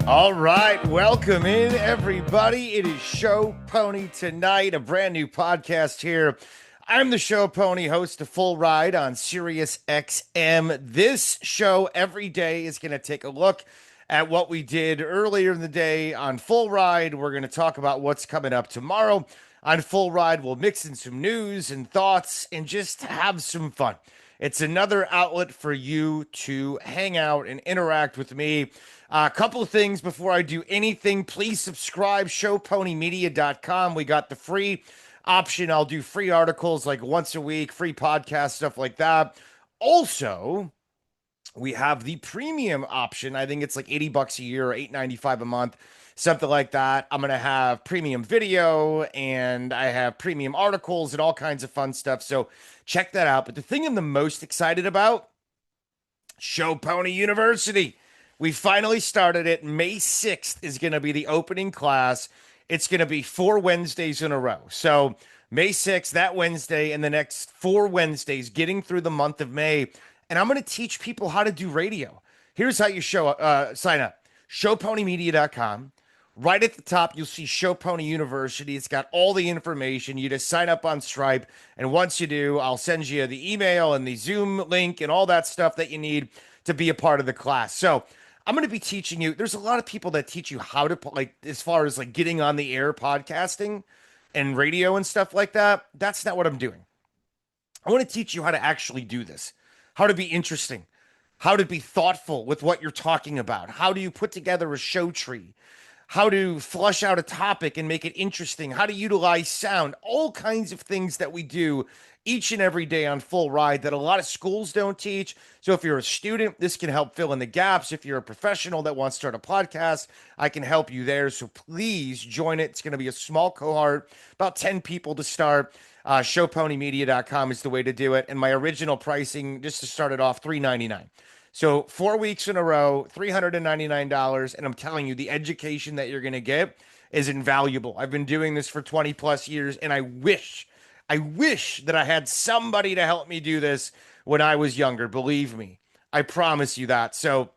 All right, welcome in, everybody. It is Show Pony tonight, a brand new podcast here. I'm the Show Pony, host of Full Ride on Sirius XM. This show every day is going to take a look at what we did earlier in the day on Full Ride. We're going to talk about what's coming up tomorrow on Full Ride. We'll mix in some news and thoughts and just have some fun. It's another outlet for you to hang out and interact with me. A couple of things before I do anything. Please subscribe, showponymedia.com. We got the free option. I'll do free articles like once a week, free podcast, stuff like that. Also, we have the premium option. I think it's like $80 a year or $8.95 a month, something like that. I'm going to have premium video and I have premium articles and all kinds of fun stuff. So check that out. But the thing I'm the most excited about, Show Pony University. We finally started it. May 6th is going to be the opening class. It's going to be 4 Wednesdays in a row. So May 6th, that Wednesday, and the next 4 Wednesdays, getting through the month of May. And I'm going to teach people how to do radio. Here's how you sign up. Showponymedia.com. Right at the top, you'll see Show Pony University. It's got all the information. You just sign up on Stripe. And once you do, I'll send you the email and the Zoom link and all that stuff that you need to be a part of the class. So I'm going to be teaching you. There's a lot of people that teach you how to, like, as far as like getting on the air podcasting and radio and stuff like that. That's not what I'm doing. I want to teach you how to actually do this, how to be interesting, how to be thoughtful with what you're talking about. How do you put together a show tree? How to flush out a topic and make it interesting, how to utilize sound, all kinds of things that we do each and every day on Full Ride that a lot of schools don't teach. So if you're a student, this can help fill in the gaps. If you're a professional that wants to start a podcast, I can help you there. So please join it. It's going to be a small cohort, about 10 people to start. Showponymedia.com is the way to do it. And my original pricing, just to start it off, $399. So 4 weeks in a row, $399. And I'm telling you, the education that you're going to get is invaluable. I've been doing this for 20 plus years, and I wish that I had somebody to help me do this when I was younger. Believe me, I promise you that. So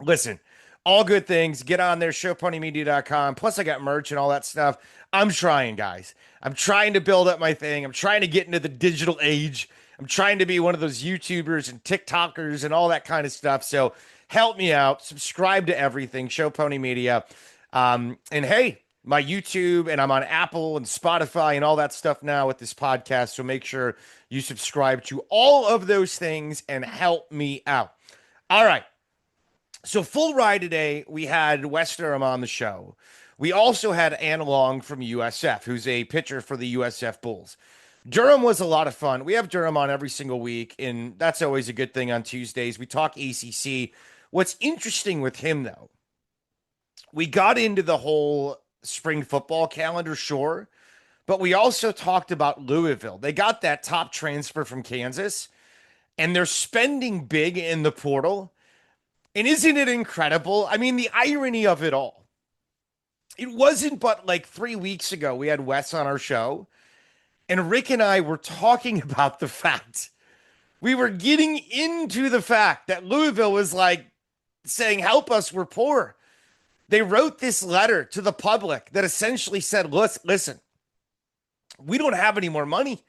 listen, all good things. Get on there, showponymedia.com. Plus, I got merch and all that stuff. I'm trying, guys. I'm trying to build up my thing. I'm trying to get into the digital age. I'm trying to be one of those YouTubers and TikTokers and all that kind of stuff. So help me out. Subscribe to everything, Show Pony Media. And hey, my YouTube, and I'm on Apple and Spotify and all that stuff now with this podcast. So make sure you subscribe to all of those things and help me out. All right. So Full Ride today, we had Wes Durham on the show. We also had Ann Long from USF, who's a pitcher for the USF Bulls. Durham was a lot of fun. We have Durham on every single week, and that's always a good thing on Tuesdays. We talk ACC. What's interesting with him, though, we got into the whole spring football calendar, sure, but we also talked about Louisville. They got that top transfer from Kansas, and they're spending big in the portal. And isn't it incredible? I mean, the irony of it all. It wasn't but like 3 weeks ago we had Wes on our show, and Rick and I were talking about the fact, we were getting into the fact that Louisville was like saying, help us, we're poor. They wrote this letter to the public that essentially said, listen, we don't have any more money.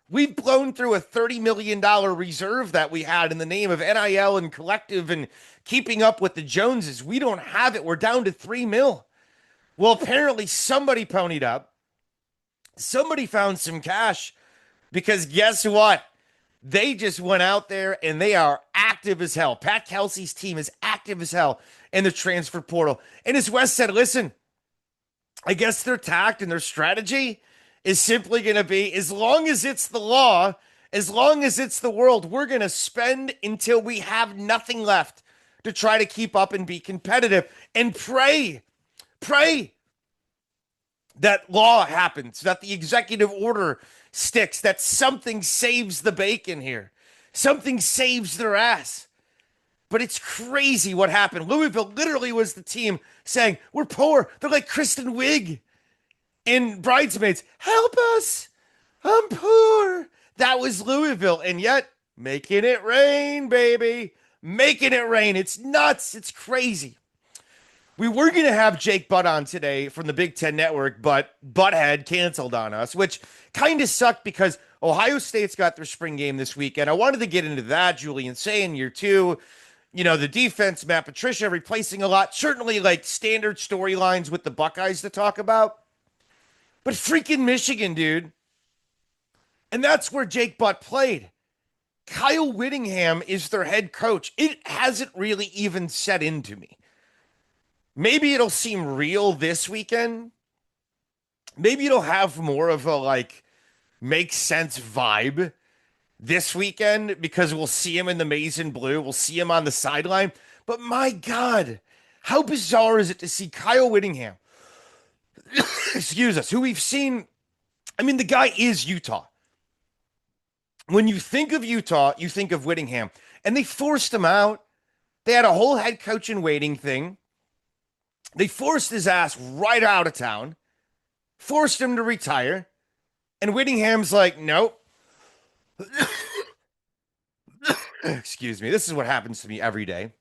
We've blown through a $30 million reserve that we had in the name of NIL and collective and keeping up with the Joneses. We don't have it. We're down to $3 million. Well, apparently somebody ponied up. Somebody found some cash, because guess what? They just went out there and they are active as hell. Pat Kelsey's team is active as hell in the transfer portal. And as Wes said, listen, I guess their tact and their strategy is simply going to be, as long as it's the law, as long as it's the world, we're going to spend until we have nothing left to try to keep up and be competitive, and pray that law happens, that the executive order sticks, that something saves the bacon here. Something saves their ass. But it's crazy what happened. Louisville literally was the team saying, we're poor. They're like Kristen Wiig in Bridesmaids. Help us. I'm poor. That was Louisville. And yet, making it rain, baby. Making it rain. It's nuts. It's crazy. We were going to have Jake Butt on today from the Big Ten Network, but Butthead canceled on us, which kind of sucked because Ohio State's got their spring game this weekend. I wanted to get into that, Julian saying year two. The defense, Matt Patricia replacing a lot. Certainly like standard storylines with the Buckeyes to talk about. But freaking Michigan, dude. And that's where Jake Butt played. Kyle Whittingham is their head coach. It hasn't really even set into me. Maybe it'll seem real this weekend. Maybe it'll have more of a like make sense vibe this weekend because we'll see him in the maize and blue. We'll see him on the sideline. But my God, how bizarre is it to see Kyle Whittingham, excuse us, who we've seen. I mean, the guy is Utah. When you think of Utah, you think of Whittingham. And they forced him out. They had a whole head coach in waiting thing. They forced his ass right out of town, forced him to retire. And Whittingham's like, nope. Excuse me. This is what happens to me every day.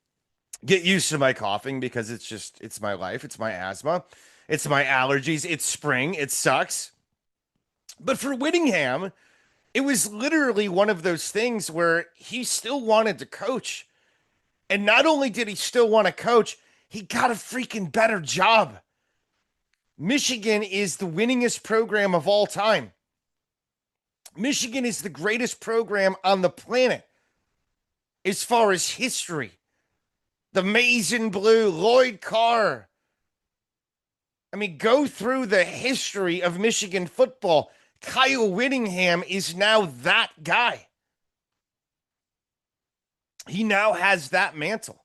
Get used to my coughing because it's my life. It's my asthma. It's my allergies. It's spring. It sucks. But for Whittingham, it was literally one of those things where he still wanted to coach. And not only did he still want to coach, he got a freaking better job. Michigan is the winningest program of all time. Michigan is the greatest program on the planet as far as history. The maize and blue, Lloyd Carr. I mean, go through the history of Michigan football. Kyle Whittingham is now that guy. He now has that mantle.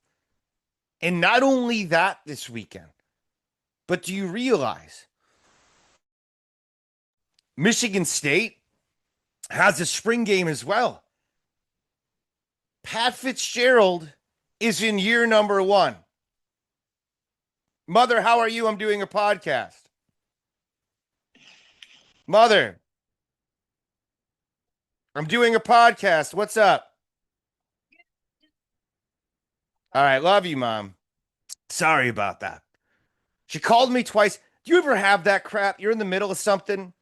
And not only that this weekend, but do you realize Michigan State has a spring game as well? Pat Fitzgerald is in year number 1. Mother, how are you? I'm doing a podcast. Mother, I'm doing a podcast. What's up? All right, love you, Mom. Sorry about that. She called me twice. Do you ever have that crap? You're in the middle of something.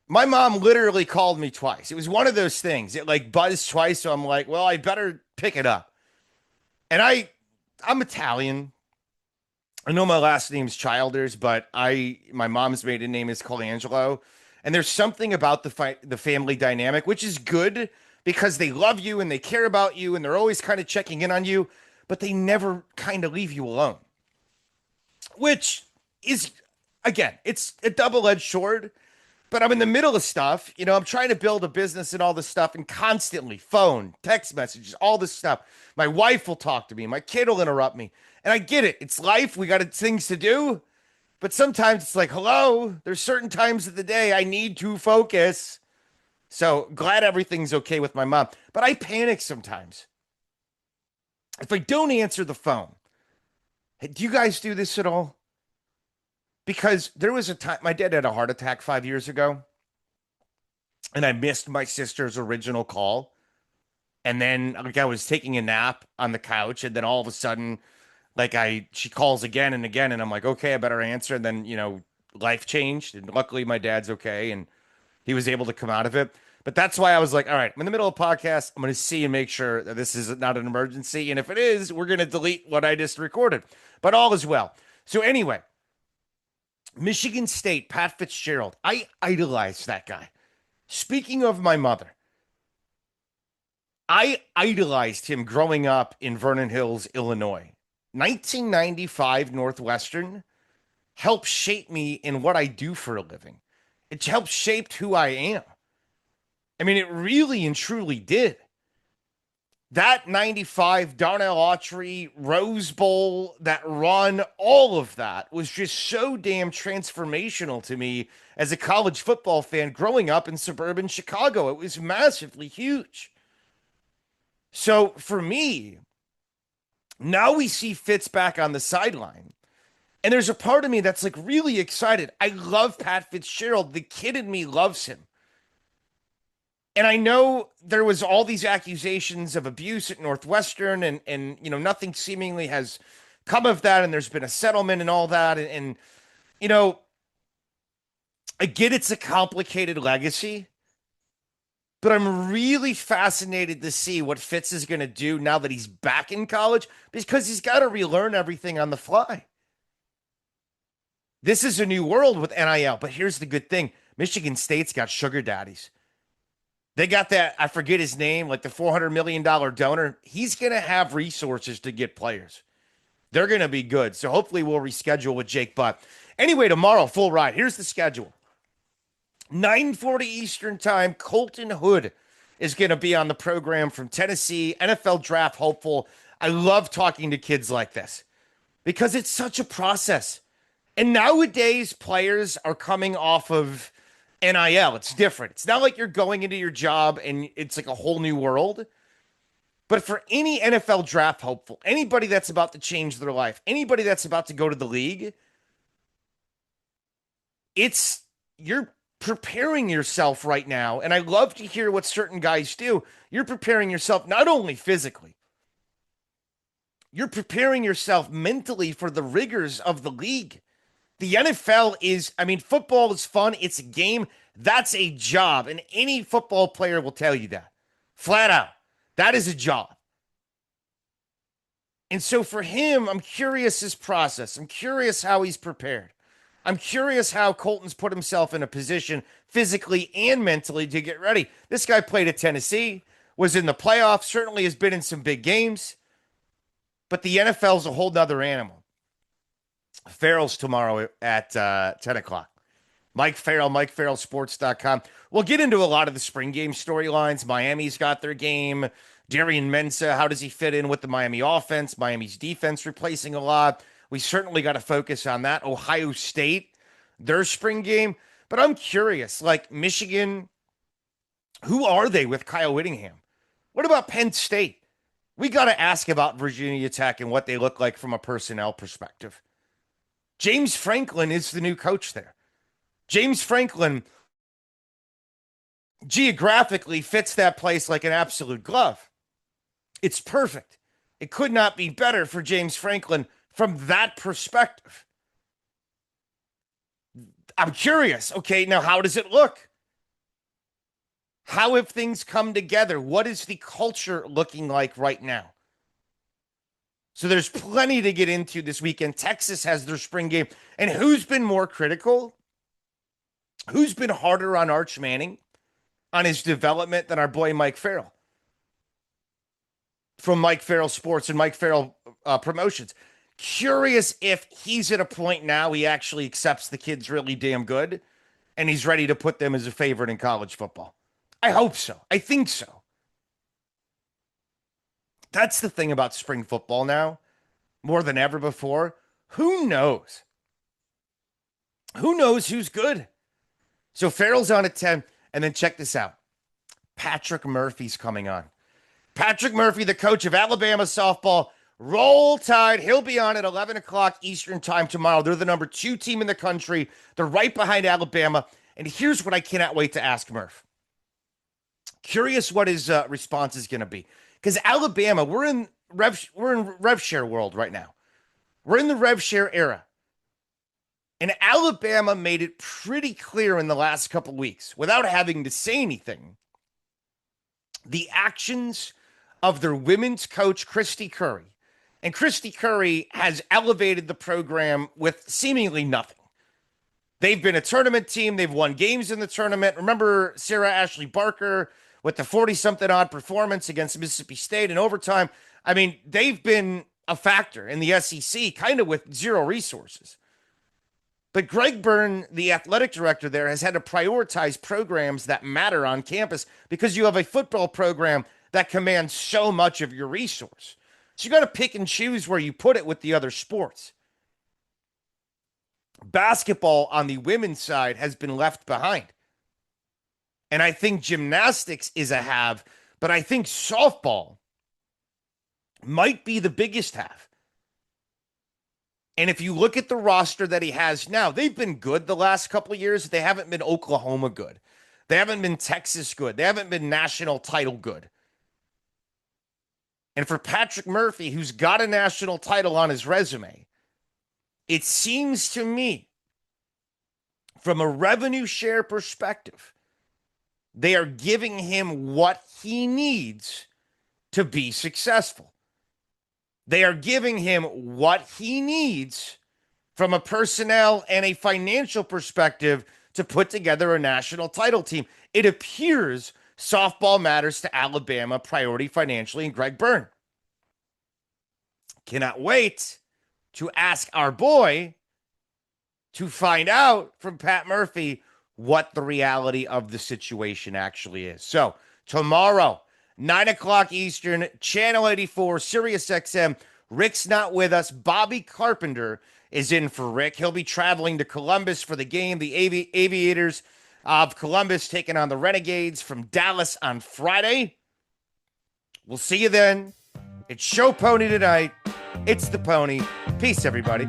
My mom literally called me twice. It was one of those things. It like buzzed twice, so I'm like, well, I better pick it up. And I'm Italian. I know my last name's Childers, but my mom's maiden name is Colangelo. And there's something about the family dynamic, which is good because they love you and they care about you and they're always kind of checking in on you, but they never kind of leave you alone. Which is, again, it's a double-edged sword, but I'm in the middle of stuff. I'm trying to build a business and all this stuff, and constantly phone, text messages, all this stuff. My wife will talk to me. My kid will interrupt me. And I get it. It's life. We got things to do. But sometimes it's like, hello, there's certain times of the day I need to focus. So glad everything's okay with my mom. But I panic sometimes. If I don't answer the phone, do you guys do this at all? Because there was a time, my dad had a heart attack 5 years ago, and I missed my sister's original call. And then like I was taking a nap on the couch, and then all of a sudden, she calls again and again, and I'm like, okay, I better answer. And then, life changed, and luckily my dad's okay, and he was able to come out of it. But that's why I was like, all right, I'm in the middle of a podcast. I'm going to see and make sure that this is not an emergency. And if it is, we're going to delete what I just recorded. But all is well. So anyway, Michigan State, Pat Fitzgerald. I idolized that guy. Speaking of my mother, I idolized him growing up in Vernon Hills, Illinois. 1995 Northwestern helped shape me in what I do for a living. It helped shape who I am. I mean, it really and truly did. That 95 Darnell Autry, Rose Bowl, that run, all of that was just so damn transformational to me as a college football fan growing up in suburban Chicago. It was massively huge. So for me, now we see Fitz back on the sideline. And there's a part of me that's like really excited. I love Pat Fitzgerald. The kid in me loves him. And I know there was all these accusations of abuse at Northwestern and nothing seemingly has come of that, and there's been a settlement and all that. And you know, I get it's a complicated legacy, but I'm really fascinated to see what Fitz is going to do now that he's back in college because he's got to relearn everything on the fly. This is a new world with NIL, but here's the good thing. Michigan State's got sugar daddies. They got that, I forget his name, like the $400 million donor. He's going to have resources to get players. They're going to be good. So hopefully we'll reschedule with Jake Butt. Anyway, tomorrow, full ride. Here's the schedule. 9:40 Eastern time, Colton Hood is going to be on the program from Tennessee, NFL draft hopeful. I love talking to kids like this because it's such a process. And nowadays, players are coming off of NIL. It's different. It's not like you're going into your job and it's like a whole new world. But for any NFL draft hopeful, anybody that's about to change their life, anybody that's about to go to the league, you're preparing yourself right now. And I love to hear what certain guys do. You're preparing yourself not only physically, you're preparing yourself mentally for the rigors of the league. The NFL is, I mean, football is fun. It's a game. That's a job. And any football player will tell you that. Flat out. That is a job. And so for him, I'm curious his process. I'm curious how he's prepared. I'm curious how Colton's put himself in a position physically and mentally to get ready. This guy played at Tennessee, was in the playoffs, certainly has been in some big games. But the NFL's a whole nother animal. Farrell's tomorrow at 10 o'clock. Mike Farrell, MikeFarrellSports.com. We'll get into a lot of the spring game storylines. Miami's got their game. Darian Mensah, how does he fit in with the Miami offense? Miami's defense replacing a lot. We certainly got to focus on that. Ohio State, their spring game. But I'm curious, like Michigan, who are they with Kyle Whittingham? What about Penn State? We got to ask about Virginia Tech and what they look like from a personnel perspective. James Franklin is the new coach there. James Franklin geographically fits that place like an absolute glove. It's perfect. It could not be better for James Franklin from that perspective. I'm curious. Okay, now how does it look? How have things come together? What is the culture looking like right now? So there's plenty to get into this weekend. Texas has their spring game. And who's been more critical? Who's been harder on Arch Manning on his development than our boy Mike Farrell? From Mike Farrell Sports and Mike Farrell Promotions. Curious if he's at a point now he actually accepts the kid's really damn good and he's ready to put them as a favorite in college football. I hope so. I think so. That's the thing about spring football now, more than ever before. Who knows? Who knows who's good? So Farrell's on at 10, and then check this out. Patrick Murphy's coming on. Patrick Murphy, the coach of Alabama softball. Roll Tide. He'll be on at 11 o'clock Eastern time tomorrow. They're the number 2 team in the country. They're right behind Alabama. And here's what I cannot wait to ask Murph. Curious what his response is going to be. Because Alabama, we're in rev share world right now. We're in the rev share era. And Alabama made it pretty clear in the last couple weeks, without having to say anything, the actions of their women's coach, Christy Curry. And Christy Curry has elevated the program with seemingly nothing. They've been a tournament team. They've won games in the tournament. Remember Sarah Ashley Barker with the 40-something odd performance against Mississippi State in overtime. I mean, they've been a factor in the SEC, kind of with zero resources. But Greg Byrne, the athletic director there, has had to prioritize programs that matter on campus because you have a football program that commands so much of your resource. So you got to pick and choose where you put it with the other sports. Basketball on the women's side has been left behind. And I think gymnastics is a have, but I think softball might be the biggest have. And if you look at the roster that he has now, they've been good the last couple of years. They haven't been Oklahoma good. They haven't been Texas good. They haven't been national title good. And for Patrick Murphy, who's got a national title on his resume, it seems to me, from a revenue share perspective, they are giving him what he needs to be successful. They are giving him what he needs from a personnel and a financial perspective to put together a national title team. It appears softball matters to Alabama priority financially and Greg Byrne. Cannot wait to ask our boy to find out from Pat Murphy what the reality of the situation actually is. So tomorrow, 9 o'clock Eastern, Channel 84, Sirius XM. Rick's not with us. Bobby Carpenter is in for Rick. He'll be traveling to Columbus for the game. The Aviators of Columbus taking on the Renegades from Dallas on Friday. We'll see you then. It's Show Pony tonight. It's the Pony. Peace, everybody.